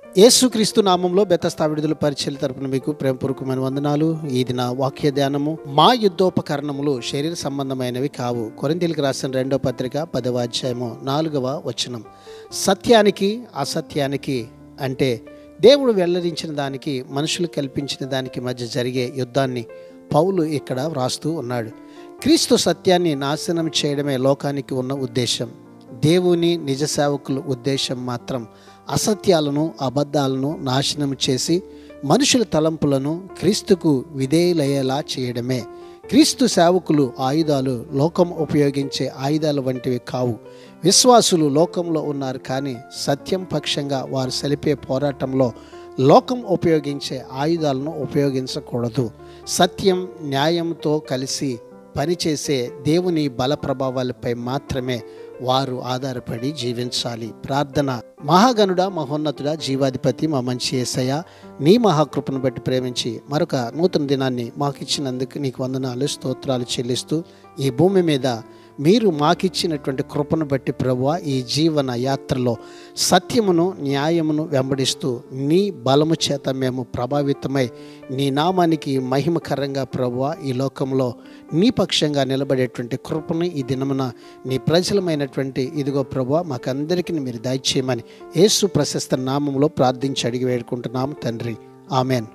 యేసుక్రీస్తు నామంలో బెతస్తా విడుదల పరిచర్య తరపున మీకు ప్రేమపూర్వకమైన వందనాలు. ఈ దిన వాక్య ధ్యానము, మా యుద్ధోపకరణములు శరీర సంబంధమైనవి కావు. కొరింథీయులకు రాసిన 2వ పత్రిక 10వ అధ్యాయము 4వ వచనం. సత్యానికి అసత్యానికి అంటే దేవుడు వెల్లడించిన దానికి మనుషులు కల్పించిన దానికి మధ్య జరిగే యుద్ధాన్ని పౌలు ఇక్కడ వ్రాస్తూ ఉన్నాడు. క్రీస్తు సత్యాన్ని నాశనం చేయడమే లోకానికి ఉన్న ఉద్దేశం. దేవుని నిజ సేవకుల ఉద్దేశం మాత్రం అసత్యాలను అబద్ధాలను నాశనం చేసి మనుషుల తలంపులను క్రీస్తుకు విధేయులయ్యేలా చేయడమే. క్రీస్తు సేవకులు ఆయుధాలు లోకం ఉపయోగించే ఆయుధాల వంటివి కావు. విశ్వాసులు లోకంలో ఉన్నారు, కానీ సత్యం పక్షంగా వారు సలిపే పోరాటంలో లోకం ఉపయోగించే ఆయుధాలను ఉపయోగించకూడదు. సత్యం న్యాయంతో కలిసి పనిచేసే దేవుని బల ప్రభావాలపై మాత్రమే వారు ఆధారపడి జీవించాలి. ప్రార్థన. మహాగణుడా, మహోన్నతుడా, జీవాధిపతి, మా మంచి యేసయ్య, నీ మహాకృపను బట్టి ప్రేమించి మరొక నూతన దినాన్ని మాకు ఇచ్చినందుకు నీకు వందనాలు, స్తోత్రాలు చెల్లిస్తూ ఈ భూమి మీద మీరు మాకిచ్చినటువంటి కృపను బట్టి ప్రభువా, ఈ జీవన యాత్రలో సత్యమును న్యాయమును వెంబడిస్తూ నీ బలము చేత మేము ప్రభావితమై నీ నామానికి మహిమకరంగా ప్రభువా ఈ లోకంలో నీ పక్షంగా నిలబడేటువంటి కృపను ఈ దినమున నీ ప్రజలమైనటువంటి ఇదిగో ప్రభువా మాకందరికీ మీరు దయచేయమని యేసు ప్రశస్త నామములో ప్రార్థించి అడిగి వేడుకుంటున్నాము తండ్రి. ఆమెన్.